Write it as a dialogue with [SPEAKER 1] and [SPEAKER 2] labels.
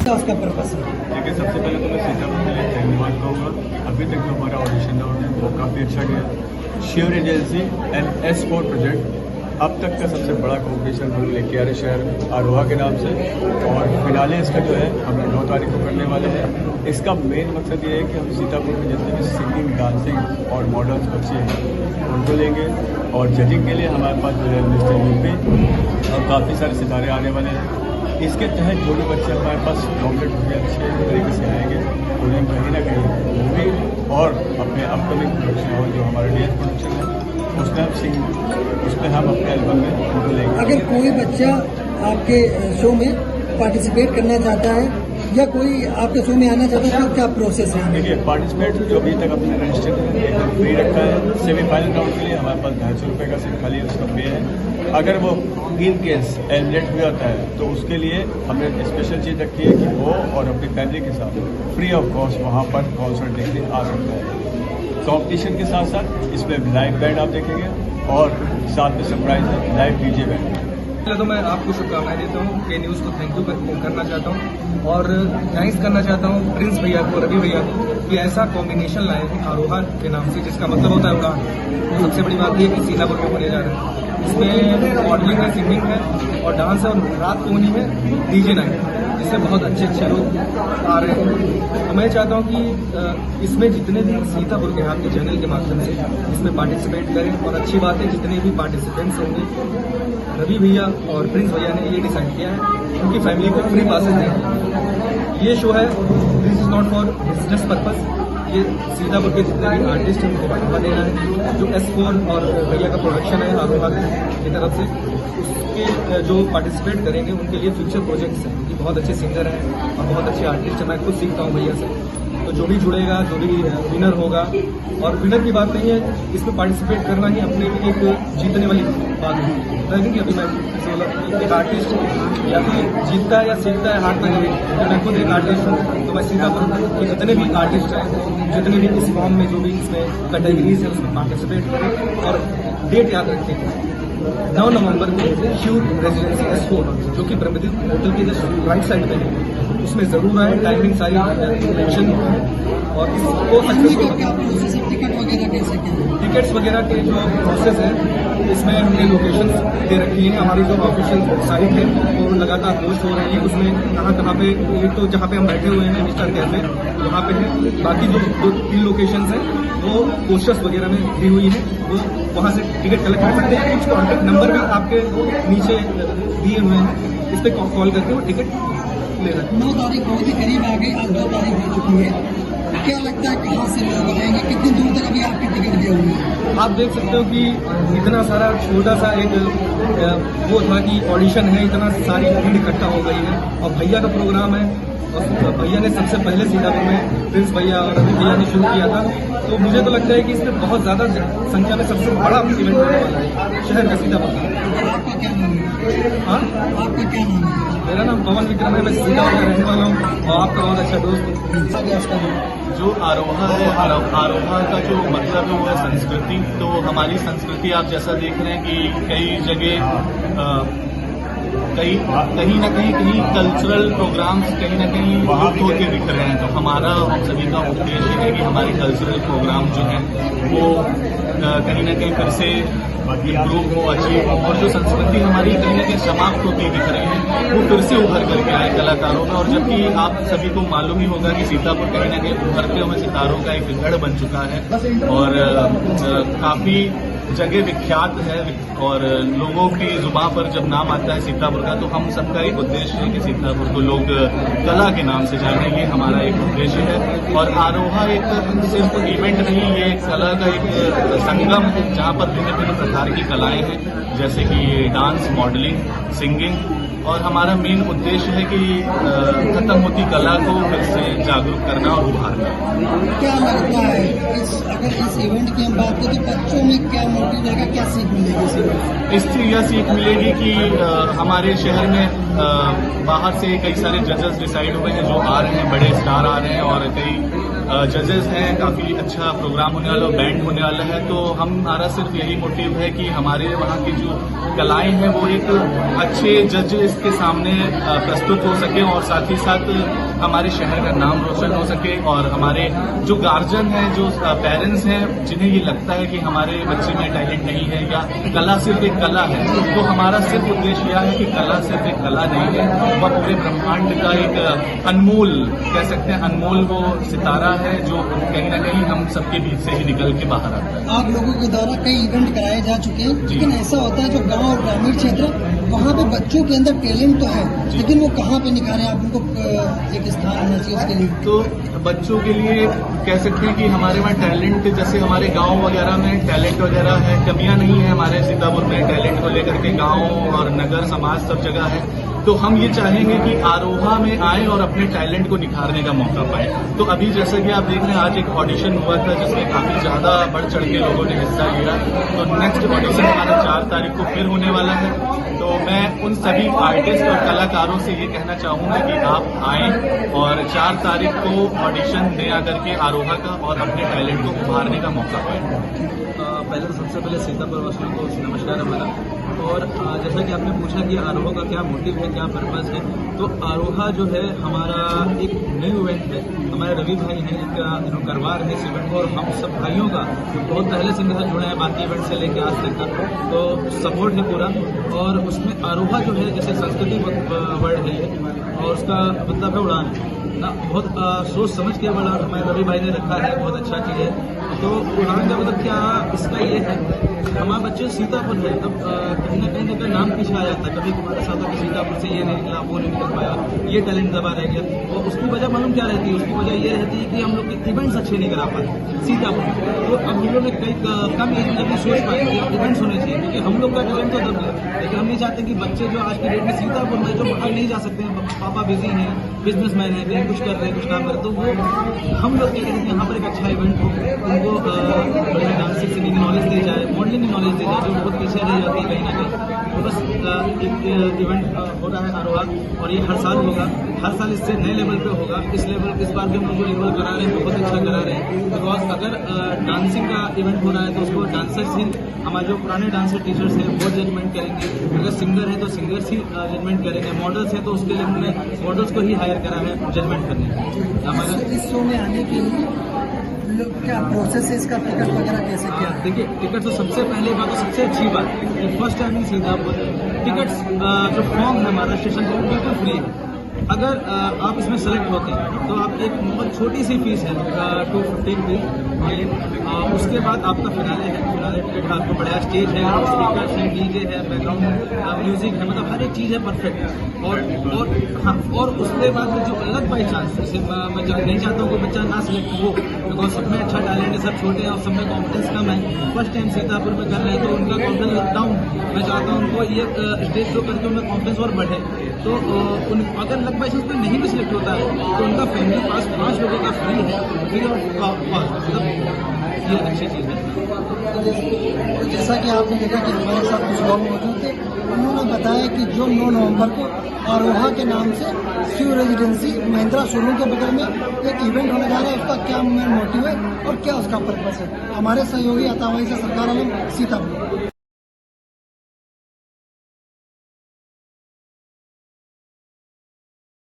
[SPEAKER 1] क्या उसका पर्पस है?
[SPEAKER 2] देखिए, सबसे पहले तो मैं सीतापुर के लिए धन्यवाद कहूँगा। अभी तक जो हमारा ऑडिशन राउंड है वो काफ़ी अच्छा गया। Sure agency and S4 project अब तक का सबसे बड़ा कॉम्पिटिशन हम लेके आ रहे शहर आरोहा के नाम से, और फिनाले इसका जो है हम 9 तारीख को करने वाले हैं। इसका मेन मकसद ये है कि हम सीतापुर में जितने भी सिंगिंग, डांसिंग और मॉडल्स बच्चे हैं उनको लेंगे, और जजिंग के लिए हमारे पास जो है मिस्टर यूपी और काफ़ी सारे सितारे आने वाले हैं। इसके तहत जो भी बच्चे हमारे पास नॉमिनेट होंगे अच्छे तरीके से आएंगे, उन्हें कहीं ना कहीं मूवी और अपने अपकमिंग प्रोडक्शन और जो हमारे डीएस प्रोडक्शन है उसमें हम अपने एल्बम में उनको लेंगे।
[SPEAKER 1] अगर कोई बच्चा आपके शो में पार्टिसिपेट करना चाहता है या कोई आपके शो में आना चाहता है तो क्या प्रोसेस है?
[SPEAKER 2] देखिए, पार्टिसिपेट जो अभी तक अपने रजिस्टर एकदम फ्री रखा है। सेमीफाइनल राउंड के लिए हमारे पास 250 रुपये का सिर्फ खाली उसका पे है। अगर वो इन केस एलिमिनेट भी होता है तो उसके लिए हमने स्पेशल चीज़ रखी है कि वो और अपनी फैमिली के साथ फ्री ऑफ कॉस्ट वहाँ पर कॉन्सर्ट देखने आ सकता है। कॉम्पिटिशन के साथ साथ इसमें लाइव बैंड आप देखेंगे और साथ में सरप्राइज है लाइव डीजे बैंड।
[SPEAKER 3] पहले तो मैं आपको शुभकामनाएं देता हूँ, के न्यूज़ को थैंक यू करना चाहता हूँ और थैंक्स करना चाहता हूँ प्रिंस भैया को, रवि भैया को, कि ऐसा कॉम्बिनेशन लाए हैं आरोहा के नाम से, जिसका मतलब होता है उड़ान। तो सबसे बड़ी बात यह है कि सीतापुर में होने जा रहा है। इसमें मॉडलिंग है, सिंगिंग है और डांस है, और रात को होनी है डीजे नाइट, जिससे बहुत अच्छे लोग आ रहे हैं। तो मैं चाहता हूँ कि इसमें जितने भी सीतापुर के आपके चैनल के माध्यम से इसमें पार्टिसिपेट करें, और अच्छी बात है जितने भी पार्टिसिपेंट्स होंगे, रवि भैया और प्रिंस भैया ने ये डिसाइड किया है उनकी फैमिली को फ्री पासेस देंगे। ये शो है, this is not for business purpose, ये सीतापुर के जितने भी आर्टिस्ट हैं उनको बढ़ावा देना है। जो S4 और भैया का प्रोडक्शन है आरोहा की तरफ से, उसके जो पार्टिसिपेट करेंगे उनके लिए फ्यूचर प्रोजेक्ट्स हैं। ये बहुत अच्छे सिंगर हैं और बहुत अच्छे आर्टिस्ट हैं, मैं खुद सीखता हूँ भैया से। तो जो भी जुड़ेगा, जो भी विनर होगा, और विनर की बात नहीं है, इसमें पार्टिसिपेट करना ही अपने लिए एक जीतने वाली बात है। कि अभी मैं एक आर्टिस्ट या फिर जीतता है या सीखता है हारता है, मैं खुद एक आर्टिस्ट हूँ। तो मैं सीतापुर के जितने भी आर्टिस्ट हैं, जितने भी इस फॉर्म में जो भी इसमें कैटेगरीज है उसमें पार्टिसिपेट करें। और डेट याद रखें, 9 नवंबर को श्योर रेजिडेंसी S4 जो कि ब्रह्मदीप होटल के जस्ट राइट साइड में है, उसमें जरूर आए। टाइमिंग सारी मेंशन और इसको टिकट्स वगैरह के जो प्रोसेस है, इसमें हमने लोकेशंस दे रखी है। हमारी जो ऑफिशियल साइट है वो लगातार पोस्ट हो रही है। उसमें कहाँ पे, एक तो जहाँ पे हम बैठे हुए हैं मिस्टर कैफे, वहाँ पे है। बाकी जो 3 लोकेशंस हैं वो पोस्टर्स वगैरह में दी हुई है, वो वहाँ से टिकट कलेक्ट कर सकते हैं। कुछ कॉन्टैक्ट नंबर भी आपके नीचे दिए हुए हैं, इस पर कॉल करके वो टिकट ले रहे हैं।
[SPEAKER 1] 9 तारीख बहुत ही करीब आ गई, आज 2 तारीख हो चुकी है। क्या लगता है कहाँ से लोग आएंगे, कितनी दूर तक अभी आपके टिकट दिए हुए हैं?
[SPEAKER 3] आप देख सकते हो कि इतना सारा छोटा सा एक वो था कि ऑडिशन है, इतना सारी भीड़ इकट्ठा हो गई है। और भैया का प्रोग्राम है, और भैया ने सबसे पहले सीतापुर में प्रिंस भैया और रवि भैया ने शुरू किया था। तो मुझे तो लगता है कि इसमें बहुत ज़्यादा संख्या में सबसे बड़ा इवेंट होने वाला है शहर का, सीतापुर का।
[SPEAKER 1] आपका क्या नाम है?
[SPEAKER 3] हाँ,
[SPEAKER 1] आपका क्या नाम है?
[SPEAKER 3] मेरा नाम पवन विक्रम है, मैं सीतापुर का रहने वाला हूँ और आपका बहुत अच्छा दोस्त है।
[SPEAKER 4] जो आरोहा है, आरोहा का जो मतलब है वो है संस्कृति। तो हमारी संस्कृति आप जैसा देख रहे हैं कि कई जगह कहीं ना कहीं कल्चरल प्रोग्राम्स कहीं ना कहीं लुप्त होकर दिख रहे हैं। तो हमारा हम सभी का उद्देश्य है कि हमारे कल्चरल प्रोग्राम जो हैं वो कहीं ना कहीं फिर से इम्प्रूव हो, अचीव हो, और जो संस्कृति हमारी कहीं ना कहीं समाप्त होती दिख रही है वो फिर से उभर करके आए कलाकारों में। और जबकि आप सभी को मालूम ही होगा कि सीतापुर कहीं ना कहीं उभरते हुए सितारों का एक गढ़ बन चुका है और काफी जगह विख्यात है, और लोगों की जुबान पर जब नाम आता है सीतापुर का, तो हम सबका एक उद्देश्य है कि सीतापुर को लोग कला के नाम से जाने, ये हमारा एक उद्देश्य है। और आरोहा एक सिर्फ इवेंट नहीं, ये कला का एक संगम है जहाँ पर भिन्न भिन्न प्रकार की कलाएं हैं, जैसे कि डांस, मॉडलिंग, सिंगिंग। और हमारा मेन उद्देश्य है कि खत्म होती कला को फिर से जागरूक करना और उभारना।
[SPEAKER 1] क्या लगता है अगर इस इवेंट की हम बात करें तो बच्चों में क्या मोटिव रहेगा, क्या सीख मिलेगी इससे?
[SPEAKER 4] इससे यह सीख मिलेगी कि हमारे शहर में बाहर से कई सारे जजेस डिसाइड हुए हैं जो आ रहे हैं, बड़े स्टार आ रहे हैं और कई जजेस हैं, काफ़ी अच्छा प्रोग्राम होने वाला, बैंड होने वाला है। तो हमारा सिर्फ यही मोटिव है कि हमारे वहाँ की जो कलाएं हैं वो एक अच्छे जजेस के सामने प्रस्तुत हो सके और साथ ही साथ हमारे शहर का नाम रोशन हो सके। और हमारे जो गार्जियन हैं, जो पेरेंट्स हैं, जिन्हें ये लगता है कि हमारे बच्चे में टैलेंट नहीं है या कला सिर्फ एक कला है, तो हमारा सिर्फ उद्देश्य यह है कि कला सिर्फ एक कला नहीं है, वह पूरे ब्रह्मांड का एक अनमोल, कह सकते हैं अनमोल वो सितारा है जो कहीं ना कहीं हम सबके बीच से ही निकल के बाहर आता है।
[SPEAKER 1] आप लोगों के द्वारा कई इवेंट कराए जा चुके हैं, लेकिन ऐसा होता है जो गांव और ग्रामीण क्षेत्र, वहाँ पे बच्चों के अंदर टैलेंट तो है, लेकिन वो कहाँ पे निखारे? आप उनको एक स्थान होना चाहिए उसके लिए।
[SPEAKER 4] तो बच्चों के लिए कह सकते हैं कि हमारे वहाँ टैलेंट, जैसे हमारे गांव वगैरह में टैलेंट वगैरह है, कमियां नहीं है हमारे सीतापुर में टैलेंट को लेकर के। गांव और नगर समाज सब जगह है, तो हम ये चाहेंगे कि आरोहा में आए और अपने टैलेंट को निखारने का मौका पाए। तो अभी जैसा कि आप देख रहे हैं, आज एक ऑडिशन हुआ था जिसमें काफी ज्यादा बढ़ चढ़ के लोगों ने हिस्सा लिया। तो नेक्स्ट ऑडिशन हमारा 4 तारीख को फिर होने वाला है। तो मैं उन सभी आर्टिस्ट और कलाकारों से ये कहना चाहूंगा कि आप आएं और 4 तारीख को ऑडिशन दे आकर के आरोहा का और अपने टैलेंट को उभारने का मौका पाएं।
[SPEAKER 3] पहले तो सबसे पहले सीतापुर वासियों को नमस्कार हमारा। और जैसा कि आपने पूछा कि आरोहा का क्या मोटिव है, क्या पर्पस है, तो आरोहा जो है हमारा एक न्यू इवेंट है। हमारे रवि भाई हैं, इनका करवार है इस इवेंट को, और हम सब भाइयों का जो बहुत पहले से मेरे साथ जुड़े हैं बाकी इवेंट से लेकर आज तक का, तो सपोर्ट है पूरा। और उसमें आरोहा जो है जैसे संस्कृति वर्ड है ये, और उसका मतलब है उड़ान ना, बहुत सोच समझ के बड़ा हमारे रवि भाई ने रखा है, बहुत अच्छा चीज़ है। तो उड़ान का मतलब क्या, इसका ये है हमारे बच्चे सीतापुर है, तब कहीं ना कहीं का नाम पीछे आ जाता है। कभी हमारे साथ कि सीतापुर से ये नहीं निकला, वो नहीं निकल पाया, ये टैलेंट दबा रह गया। और उसकी वजह मालूम क्या रहती है? उसकी वजह ये रहती है कि हम लोग के इवेंट्स अच्छे नहीं करा पाते सीतापुर में। तो अब हम लोग ने कई कम एज में जब सोच पाए कि इवेंट्स होने चाहिए, क्योंकि हम लोग का टैलेंट तो दब गया, लेकिन हम नहीं चाहते कि बच्चे जो आज की डेट में सीतापुर में जो बाहर नहीं जा सकते हैं, पापा बिजी हैं, बिजनेसमैन है, कहीं कुछ कर रहे हैं, कुछ काम कर रहे, तो वो हम लोग क्या कहते हैं यहाँ पर एक अच्छा इवेंट हो, उनको बढ़िया डांसिंग सिंगिंग की नॉलेज दी जाए, मॉडलिंग की नॉलेज दी जाए, जो बहुत पीछे रह जाती है कहीं ना कहीं। तो बस एक इवेंट हो रहा है आरोहा, और ये हर साल होगा, हर साल इससे नए लेवल पे होगा। इस बार भी हम लोग जो लेवल करा रहे हैं बहुत अच्छा करा रहे हैं, बिकॉज अगर डांसिंग का इवेंट हो रहा है तो उसको डांसर्स ही, हमारे जो पुराने डांसर टीचर्स हैं वो जजमेंट करेंगे, अगर सिंगर है तो सिंगर्स ही जजमेंट करेंगे, मॉडल्स हैं तो उसके लिए हमने मॉडल्स को ही हायर करा है जजमेंट करने। हमारा
[SPEAKER 1] इस शो में आने के लिए क्या प्रोसेस है, इसका टिकट वगैरह कैसे क्या?
[SPEAKER 3] देखिए, टिकट तो सबसे पहले बात, तो सबसे अच्छी बात कि फर्स्ट टाइम ही सीतापुर टिकट्स जो फॉर्म है हमारा रजिस्ट्रेशन का बिल्कुल फ्री है। अगर आप इसमें सेलेक्ट होते हैं तो आप एक बहुत छोटी सी फीस है 250 रुपीज़, उसके बाद आपका फिनाले है। फिनाले टिकट आपको बढ़िया स्टेज है, स्पीकर है, डीजे है, बैकग्राउंड म्यूजिक है, मतलब हर एक चीज़ है परफेक्ट। और उसके बाद जो अलग बाई चांस, जैसे मैं नहीं चाहता हूँ कि बच्चा ना सिलेक्ट हो, बिकॉज सब में अच्छा टैलेंट है, सब छोटे हैं और सब में कॉन्फिडेंस कम है, फर्स्ट टाइम सीतापुर में कर रहे हैं तो उनका कॉन्फिडेंस डाउन। मैं चाहता हूँ उनको ये स्टेज शो करके उनका कॉन्फिडेंस और बढ़े। तो अगर लक बाई चांस में नहीं भी सिलेक्ट होता है तो उनका फैमिली पास 5 लोगों का फ्री है, फ्री ऑफ कॉस्ट, मतलब ये अच्छी चीज़ है।
[SPEAKER 1] तो जैसा कि आपने देखा कि हमारे साथ कुछ लोग मौजूद थे, उन्होंने बताया कि जो 9 नवंबर को आरोहा के नाम से शिव रेजिडेंसी महिंद्रा शोरूम के बगल में एक इवेंट होने जा रहा है, उसका क्या मेन मोटिव है और क्या उसका पर्पस है। हमारे सहयोगी अतावाई से सरकार आलम, सीतापुर।